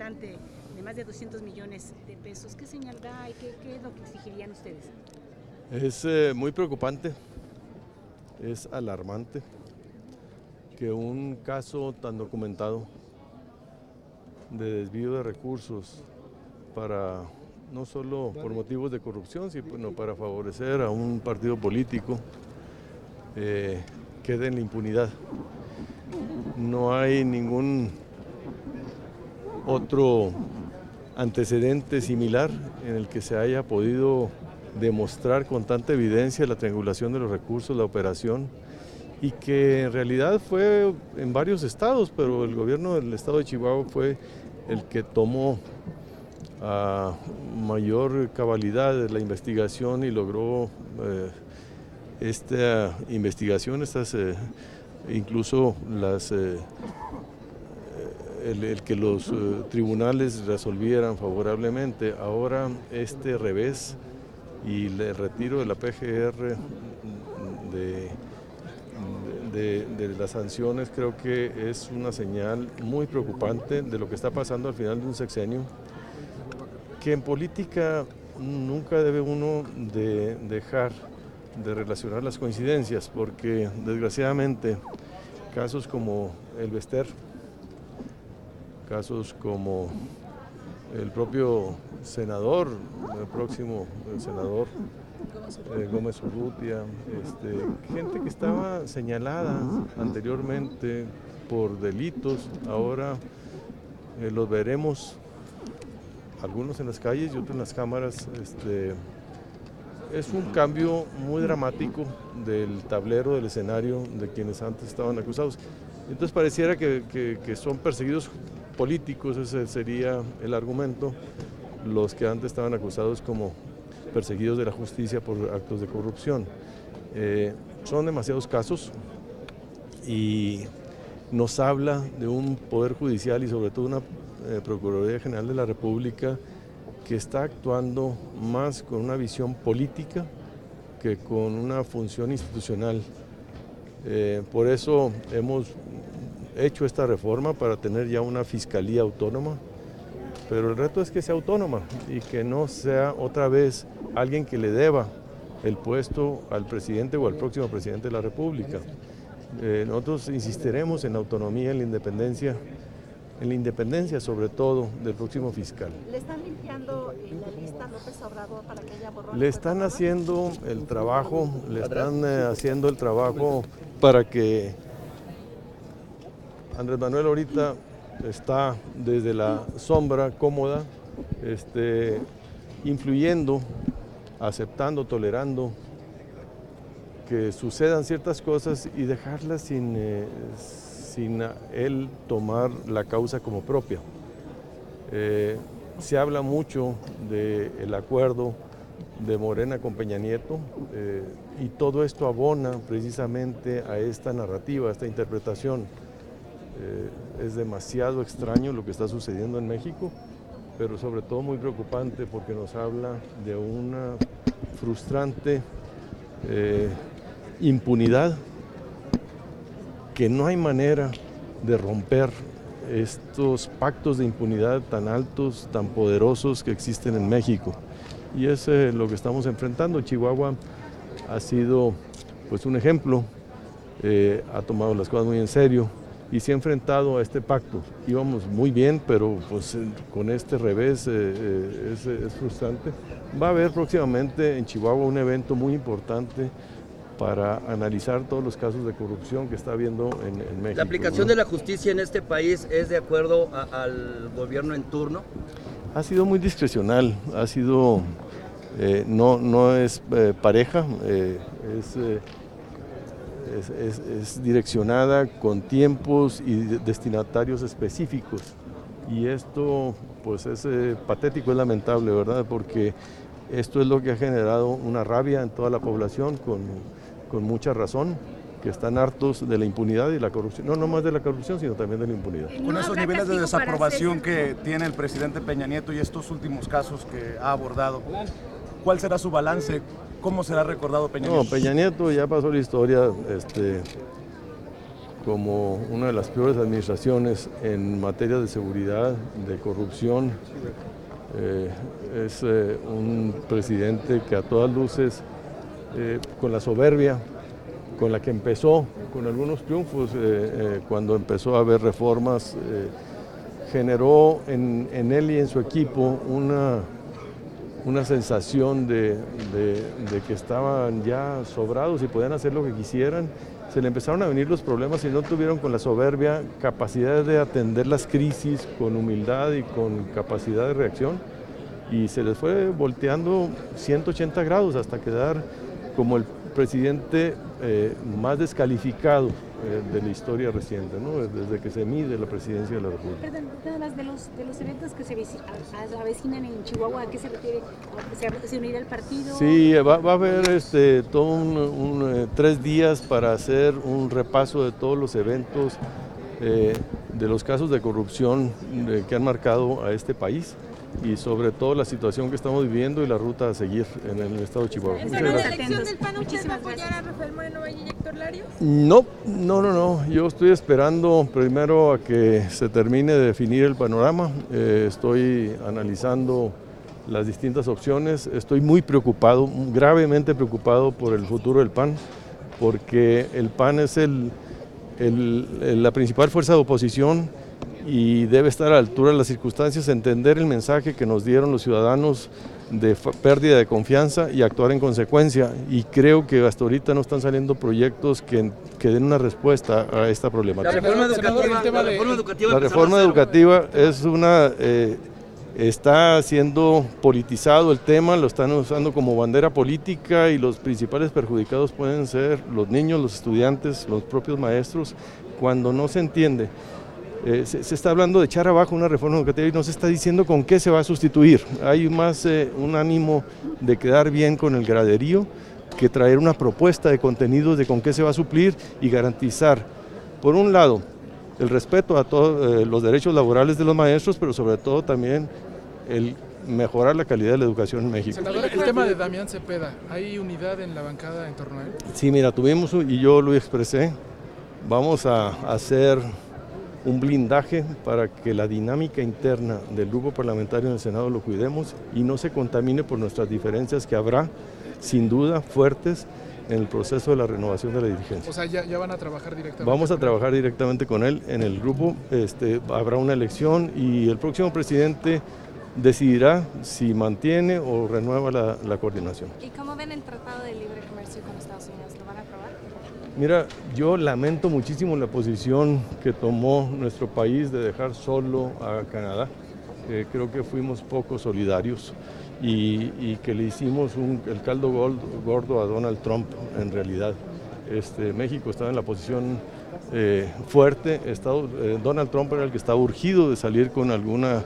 importante de más de 200 millones de pesos. ¿Qué señal da y qué es lo que exigirían ustedes? Es muy preocupante, es alarmante que un caso tan documentado de desvío de recursos para no solo por motivos de corrupción, sino para favorecer a un partido político quede en la impunidad. No hay ningún otro antecedente similar en el que se haya podido demostrar con tanta evidencia la triangulación de los recursos, la operación, y que en realidad fue en varios estados, pero el gobierno del estado de Chihuahua fue el que tomó a mayor cabalidad la investigación y logró esta investigación, incluso el que los tribunales resolvieran favorablemente. Ahora este revés y el retiro de la PGR de las sanciones creo que es una señal muy preocupante de lo que está pasando al final de un sexenio, que en política nunca debe uno de dejar de relacionar las coincidencias, porque desgraciadamente casos como el Bester, casos como el propio senador, el próximo senador Gómez Urrutia, gente que estaba señalada anteriormente por delitos, ahora los veremos, algunos en las calles y otros en las cámaras. Es un cambio muy dramático del tablero, del escenario de quienes antes estaban acusados. Entonces pareciera que son perseguidos políticos, ese sería el argumento, los que antes estaban acusados como perseguidos de la justicia por actos de corrupción. Son demasiados casos y nos habla de un poder judicial y sobre todo una Procuraduría General de la República que está actuando más con una visión política que con una función institucional. Por eso hemos hecho esta reforma para tener ya una fiscalía autónoma, pero el reto es que sea autónoma y que no sea otra vez alguien que le deba el puesto al presidente o al próximo presidente de la República. Nosotros insistiremos en la autonomía, en la independencia sobre todo del próximo fiscal. ¿Le están limpiando la lista López Obrador para que haya borrón? Le están haciendo el trabajo, para que Andrés Manuel ahorita está desde la sombra cómoda, influyendo, aceptando, tolerando que sucedan ciertas cosas y dejarlas sin él tomar la causa como propia. Se habla mucho del acuerdo de Morena con Peña Nieto y todo esto abona precisamente a esta narrativa, a esta interpretación. Es demasiado extraño lo que está sucediendo en México, pero sobre todo muy preocupante porque nos habla de una frustrante impunidad que no hay manera de romper estos pactos de impunidad tan altos, tan poderosos que existen en México. Y es lo que estamos enfrentando. Chihuahua ha sido pues un ejemplo, ha tomado las cosas muy en serio y se ha enfrentado a este pacto. Íbamos muy bien, pero pues con este revés es frustrante. Va a haber próximamente en Chihuahua un evento muy importante para analizar todos los casos de corrupción que está habiendo en México. ¿La aplicación de la justicia en este país es de acuerdo al gobierno en turno? Ha sido muy discrecional, ha sido, no es pareja, es direccionada con tiempos y destinatarios específicos. Y esto pues es patético, es lamentable, ¿verdad? Porque esto es lo que ha generado una rabia en toda la población con mucha razón, que están hartos de la impunidad y la corrupción, no más de la corrupción, sino también de la impunidad. Con esos niveles de desaprobación que tiene el presidente Peña Nieto y estos últimos casos que ha abordado, ¿cuál será su balance? ¿Cómo será recordado Peña Nieto? No, Peña Nieto ya pasó la historia como una de las peores administraciones en materia de seguridad, de corrupción. Es un presidente que a todas luces, con la soberbia con la que empezó, con algunos triunfos, cuando empezó a haber reformas, generó en él y en su equipo una sensación de que estaban ya sobrados y podían hacer lo que quisieran. Se le empezaron a venir los problemas y no tuvieron, con la soberbia, capacidad de atender las crisis con humildad y con capacidad de reacción, y se les fue volteando 180 grados hasta quedar como el presidente más descalificado de la historia reciente, ¿no? Desde que se mide la presidencia de la República. Perdón, nada más de los eventos que se avecinan en Chihuahua, ¿a qué se refiere? ¿Se unirá el partido? Sí, va a haber todo 3 días para hacer un repaso de todos los eventos, de los casos de corrupción que han marcado a este país, y sobre todo la situación que estamos viviendo y la ruta a seguir en el estado de Chihuahua. ¿En la elección del PAN usted va a apoyar a Rafael Moreno Valle y Héctor Larios? No. Yo estoy esperando primero a que se termine de definir el panorama. Estoy analizando las distintas opciones. Estoy muy preocupado, gravemente preocupado por el futuro del PAN, porque el PAN es la principal fuerza de oposición y debe estar a la altura de las circunstancias, entender el mensaje que nos dieron los ciudadanos de pérdida de confianza y actuar en consecuencia. Y creo que hasta ahorita no están saliendo proyectos que den una respuesta a esta problemática. La reforma educativa es está siendo politizado el tema, lo están usando como bandera política, y los principales perjudicados pueden ser los niños, los estudiantes, los propios maestros, cuando no se entiende. Se está hablando de echar abajo una reforma educativa y no se está diciendo con qué se va a sustituir. Hay más un ánimo de quedar bien con el graderío que traer una propuesta de contenidos de con qué se va a suplir y garantizar, por un lado, el respeto a todos los derechos laborales de los maestros, pero sobre todo también el mejorar la calidad de la educación en México. Senador, el tema de Damián Cepeda, ¿hay unidad en la bancada en torno a él? Sí, mira, tuvimos, y yo lo expresé, vamos a hacer un blindaje para que la dinámica interna del grupo parlamentario en el Senado lo cuidemos y no se contamine por nuestras diferencias, que habrá, sin duda, fuertes en el proceso de la renovación de la dirigencia. O sea, ya van a trabajar directamente. Vamos a trabajar directamente con él en el grupo. Habrá una elección y el próximo presidente decidirá si mantiene o renueva la coordinación. ¿Y cómo ven el Tratado de Libre Comercio con Estados Unidos? ¿Lo van a aprobar? Mira, yo lamento muchísimo la posición que tomó nuestro país de dejar solo a Canadá. Creo que fuimos poco solidarios y que le hicimos el caldo gordo a Donald Trump, en realidad. México estaba en la posición fuerte. Donald Trump era el que estaba urgido de salir con alguna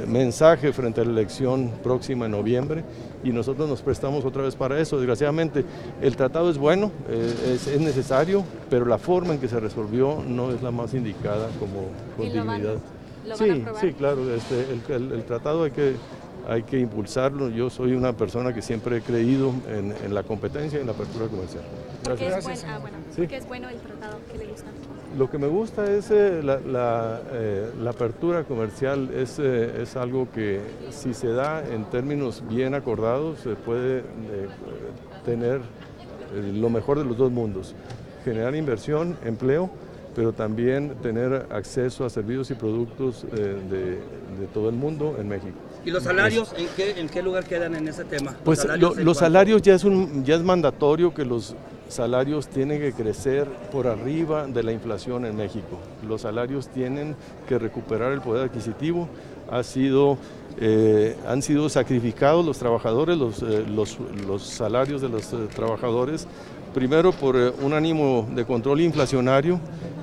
mensaje frente a la elección próxima en noviembre, y nosotros nos prestamos otra vez para eso. Desgraciadamente el tratado es bueno, es necesario, pero la forma en que se resolvió no es la más indicada como con dignidad. ¿Lo van a aprobar? Sí, claro, el tratado hay que impulsarlo. Yo soy una persona que siempre he creído en la competencia y en la apertura comercial. Gracias. ¿Por qué es bueno el tratado? ¿Qué le gusta? Lo que me gusta es la apertura comercial. Es algo que, si se da en términos bien acordados, se puede tener lo mejor de los dos mundos: generar inversión, empleo, pero también tener acceso a servicios y productos de todo el mundo en México. ¿Y los salarios en qué lugar quedan en ese tema? Pues los salarios ya es mandatorio que los salarios tienen que crecer por arriba de la inflación en México. Los salarios tienen que recuperar el poder adquisitivo. Han sido sacrificados los trabajadores, los salarios de los trabajadores, primero por un ánimo de control inflacionario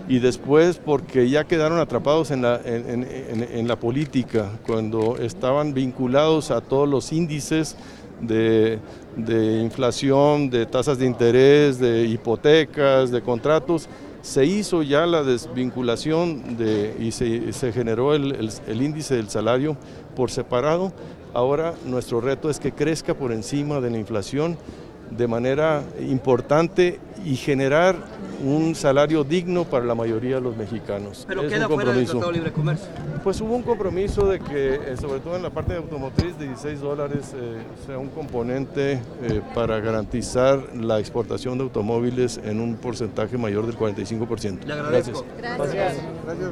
y después porque ya quedaron atrapados en la política, cuando estaban vinculados a todos los índices de inflación, de tasas de interés, de hipotecas, de contratos. Se hizo ya la desvinculación y se generó el índice del salario por separado. Ahora nuestro reto es que crezca por encima de la inflación de manera importante y generar un salario digno para la mayoría de los mexicanos. Pero es queda un fuera del compromiso. Tratado de Libre Comercio. Pues hubo un compromiso de que, sobre todo en la parte de automotriz, de $16 sea un componente para garantizar la exportación de automóviles en un porcentaje mayor del 45%. Le agradezco. Gracias. Gracias.